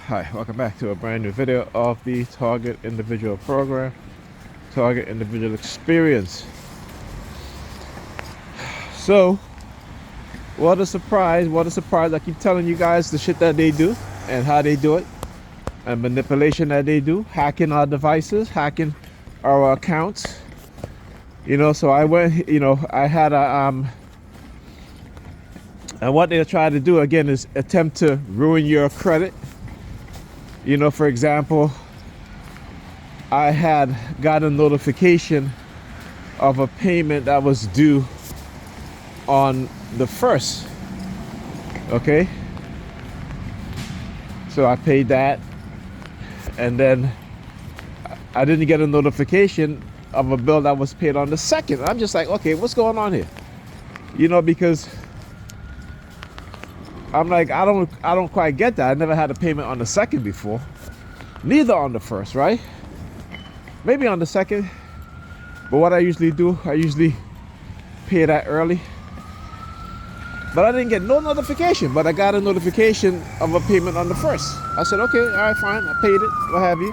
Hi, welcome back to a brand new video of the Target Individual Program, Target Individual Experience. So, what a surprise, I keep telling you guys the shit that they do and how they do it and manipulation that they do, hacking our devices, hacking our accounts. So I went, I had a, and what they're trying to do again is attempt to ruin your credit. For example, I had got a notification of a payment that was due on the 1st. Okay. So I paid that, and then I didn't get a notification of a bill that was paid on the 2nd. I'm just like, okay, what's going on here? Because I'm like, I don't quite get that. I never had a payment on the 2nd before. Neither on the 1st, right? Maybe on the 2nd. But what I usually do, I usually pay that early. But I didn't get no notification, but I got a notification of a payment on the 1st. I said, okay, all right, fine, I paid it, what have you.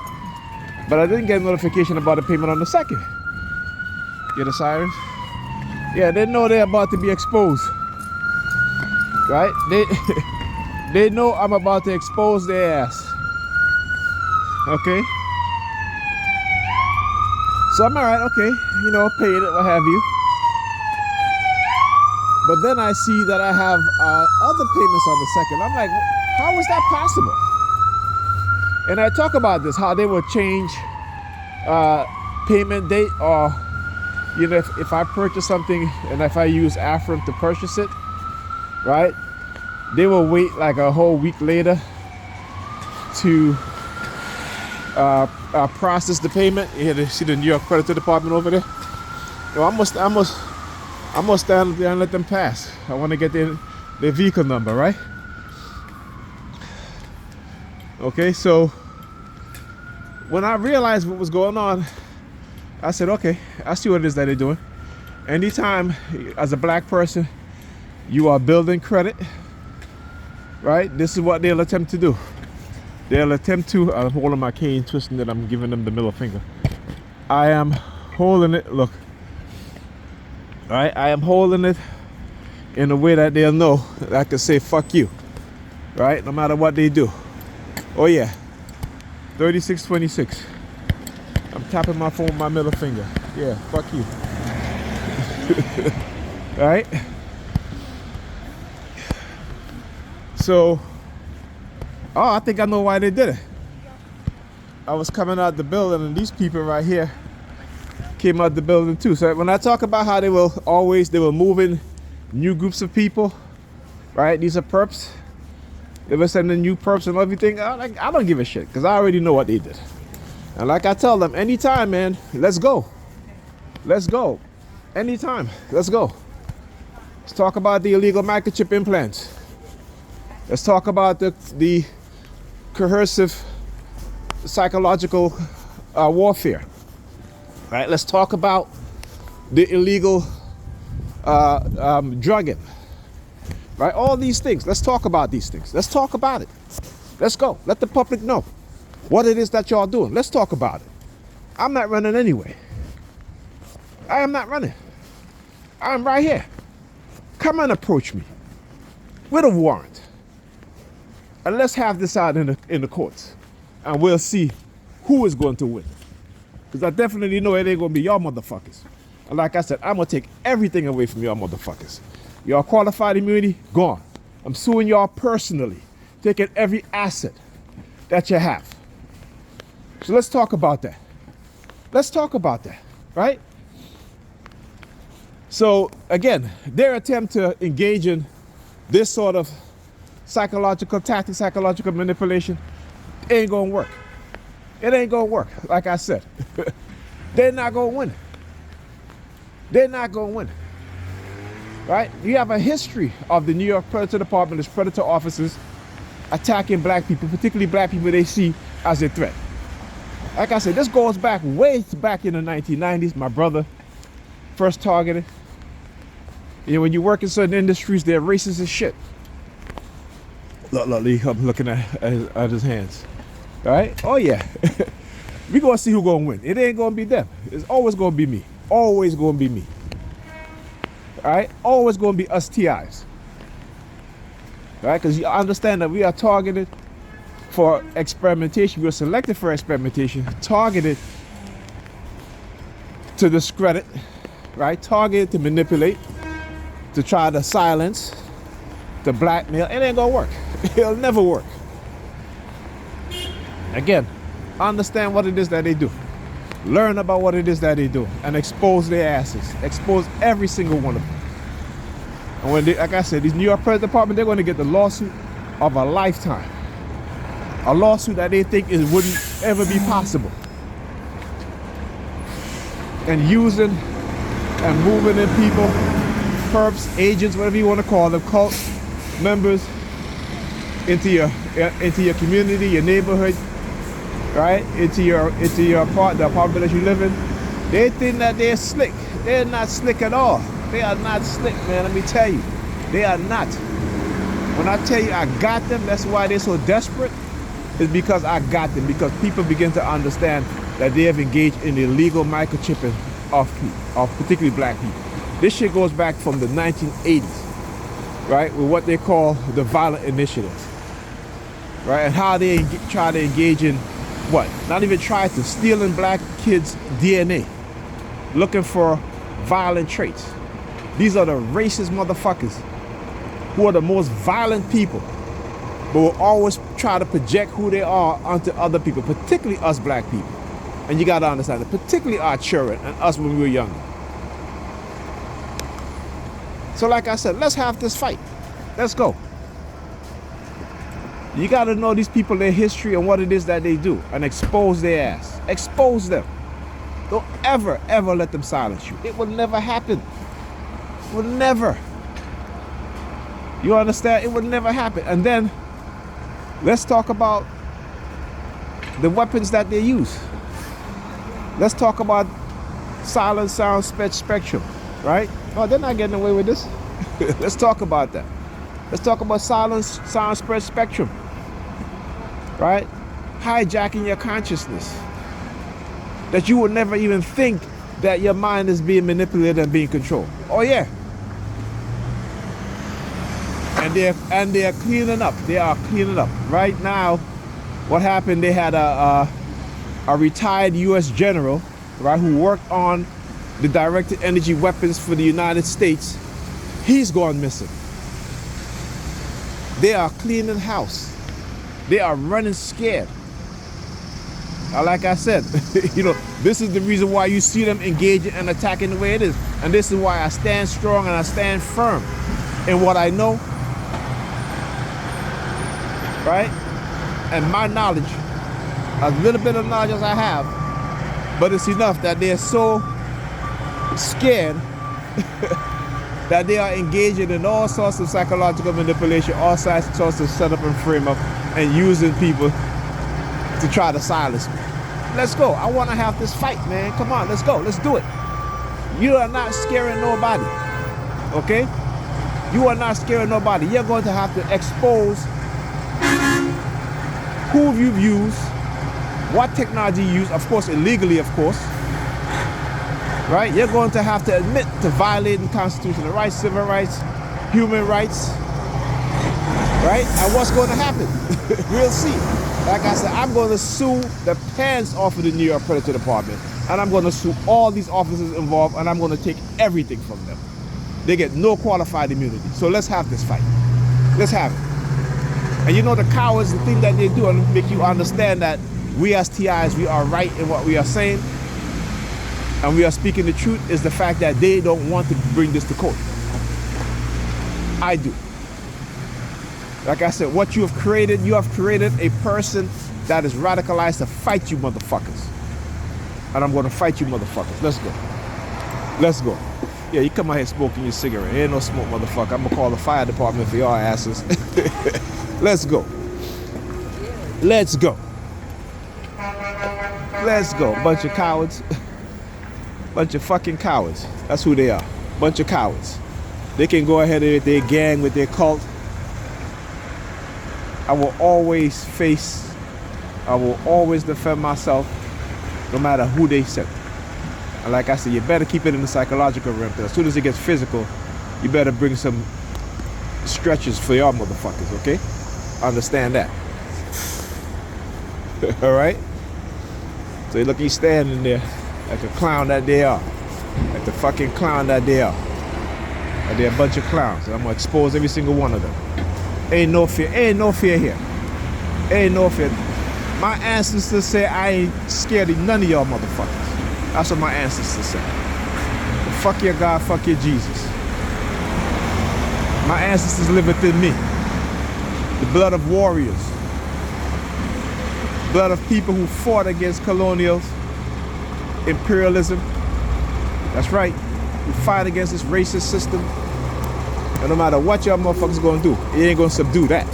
But I didn't get a notification about a payment on the 2nd. Get the sirens? Yeah, they know they're about to be exposed. Right? They know I'm about to expose their ass. Okay? So I'm alright, okay, paid it, what have you. But then I see that I have other payments on the 2nd. I'm like, how is that possible? And I talk about this, how they will change payment date, or if I purchase something and if I use Affirm to purchase it, right, they will wait like a whole week later to process the payment. You see the New York Credit Department over there? I'm gonna stand up there and let them pass. I want to get their vehicle number, right? Okay, so when I realized what was going on, I said, okay, I see what it is that they're doing. Anytime as a black person you are building credit, right, this is what they'll attempt to do. They'll attempt to, I'm holding my cane, twisting it, I'm giving them the middle finger. I am holding it, look. All right, I am holding it in a way that they'll know that I can say fuck you, right, no matter what they do. Oh yeah, 3626. I'm tapping my phone with my middle finger. Yeah, fuck you. All right. So, I think I know why they did it. I was coming out the building and these people right here came out the building too. So when I talk about how they were moving new groups of people, right? These are perps. They were sending new perps and everything. I don't give a shit because I already know what they did. And like I tell them, anytime, man, let's go. Let's go. Anytime, let's go. Let's talk about the illegal microchip implants. Let's talk about the coercive psychological warfare. Right? Let's talk about the illegal drugging. Right? All these things. Let's talk about these things. Let's talk about it. Let's go. Let the public know what it is that y'all doing. Let's talk about it. I'm not running anyway. I am not running. I'm right here. Come and approach me with a warrant. And let's have this out in the courts. And we'll see who is going to win. Because I definitely know it ain't going to be y'all motherfuckers. And like I said, I'm going to take everything away from y'all motherfuckers. Y'all qualified immunity, gone. I'm suing y'all personally. Taking every asset that you have. So let's talk about that. Let's talk about that, right? So again, their attempt to engage in this sort of psychological tactic, psychological manipulation, ain't gonna work. It ain't gonna work, like I said. They're not gonna win. They're not gonna win. Right? You have a history of the New York Predator Department, as predator officers attacking black people, particularly black people they see as a threat. Like I said, this goes back way back in the 1990s. My brother first targeted. When you work in certain industries, they're racist as shit. Look, I'm looking at his hands. All right? Oh, yeah. We going to see who going to win. It ain't going to be them. It's always going to be me. Always going to be me. All right? Always going to be us TIs. All right? Because you understand that we are targeted for experimentation. We are selected for experimentation, targeted to discredit, right? Targeted to manipulate, to try to silence, to blackmail. It ain't gonna work. It'll never work. Again, understand what it is that they do. Learn about what it is that they do and expose their asses. Expose every single one of them. And when they, like I said, these New York Police Department, they're going to get the lawsuit of a lifetime. A lawsuit that they think wouldn't ever be possible. And using and moving in people, perps, agents, whatever you want to call them, cult members into your community, your neighborhood, right? Into the apartment that you live in. They think that they're slick. They're not slick at all. They are not slick, man. Let me tell you, they are not. When I tell you I got them, that's why they're so desperate. Is because I got them. Because people begin to understand that they have engaged in illegal microchipping of people, of particularly black people. This shit goes back from the 1980s, right? With what they call the violent initiative, right? And how they try to engage in what? Not even try to stealing black kids' DNA, looking for violent traits. These are the racist motherfuckers who are the most violent people, but will always try to project who they are onto other people, particularly us black people. And you gotta understand that, particularly our children and us when we were younger. So like I said, let's have this fight. Let's go. You gotta know these people, their history and what it is that they do, and expose their ass. Expose them. Don't ever, ever let them silence you. It will never happen. It will never. You understand? It will never happen. And then, let's talk about the weapons that they use. Let's talk about silent sound spectrum, right? Oh, they're not getting away with this. Let's talk about that. Let's talk about silent sound spectrum, right? Hijacking your consciousness. That you would never even think that your mind is being manipulated and being controlled. Oh yeah. And they are cleaning up. They are cleaning up. Right now, what happened, they had a retired U.S. general, right, who worked on the directed energy weapons for the United States. He's gone missing. They are cleaning house. They are running scared. Like I said, you know, this is the reason why you see them engaging and attacking the way it is. And this is why I stand strong and I stand firm in what I know, right? And my knowledge, a little bit of knowledge as I have, but it's enough that they're so scared that they are engaging in all sorts of psychological manipulation, all sorts of setup and frame up, and using people to try to silence me. Let's go. I want to have this fight, man. Come on, let's go. Let's do it. You are not scaring nobody, okay? You are not scaring nobody. You're going to have to expose who you've used, what technology you use, of course, illegally, of course, right? You're going to have to admit to violating constitutional rights, civil rights, human rights, right? And what's going to happen? We'll see. Like I said, I'm going to sue the pants off of the New York Predator Department, and I'm going to sue all these officers involved, and I'm going to take everything from them. They get no qualified immunity. So let's have this fight. Let's have it. And you know, the cowards, the thing that they do, and make you understand that we as TIs, we are right in what we are saying, and we are speaking the truth, is the fact that they don't want to bring this to court. I do. Like I said, what you have created a person that is radicalized to fight you motherfuckers. And I'm going to fight you motherfuckers. Let's go. Let's go. Yeah, you come out here smoking your cigarette. Ain't no smoke, motherfucker. I'm going to call the fire department for y'all asses. Let's go. Let's go. Let's go. Bunch of cowards. Bunch of fucking cowards. That's who they are. Bunch of cowards. They can go ahead with their gang, with their cult. I will always defend myself no matter who they send. And like I said, you better keep it in the psychological realm, because as soon as it gets physical, you better bring some stretches for y'all motherfuckers, okay? Understand that. All right? So you look, you standing there like a clown that they are. Like the fucking clown that they are. Like they're a bunch of clowns. And I'm gonna expose every single one of them. Ain't no fear here. Ain't no fear. My ancestors say I ain't scared of none of y'all motherfuckers. That's what my ancestors said. Fuck your God, fuck your Jesus. My ancestors live within me. The blood of warriors. Blood of people who fought against colonials, imperialism. That's right. We fight against this racist system. And no matter what y'all motherfuckers gonna do, it ain't gonna subdue that.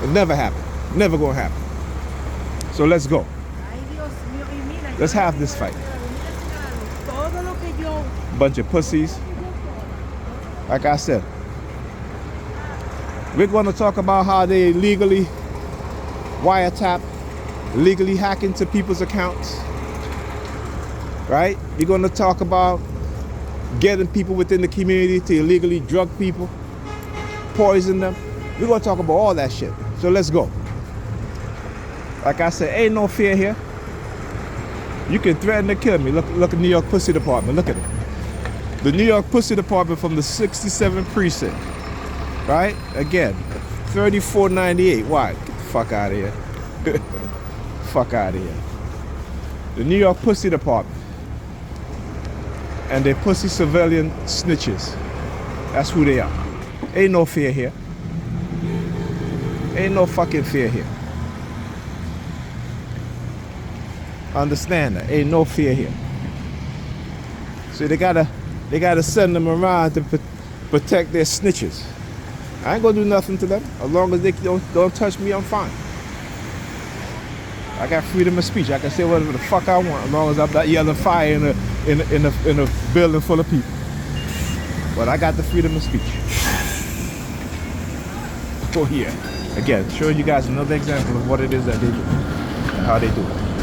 It'll never happen. Never gonna happen. So let's go. Let's have this fight. Bunch of pussies. Like I said, we're going to talk about how they legally wiretap, legally hack into people's accounts. Right? We're going to talk about getting people within the community to illegally drug people, poison them. We're going to talk about all that shit. So let's go. Like I said, ain't no fear here. You can threaten to kill me. Look at New York Pussy Department. Look at it. The New York Pussy Department from the 67th precinct. Right? Again, 3498. Why? Get the fuck out of here. Fuck out of here. The New York Pussy Department. And their pussy civilian snitches. That's who they are. Ain't no fear here. Ain't no fucking fear here. Understand that. Ain't no fear here. So they gotta send them around to protect their snitches. I ain't gonna do nothing to them. As long as they don't touch me, I'm fine. I got freedom of speech. I can say whatever the fuck I want, as long as I'm not yelling fire in a building full of people. But I got the freedom of speech. Oh yeah. Again, showing you guys another example of what it is that they do and how they do it.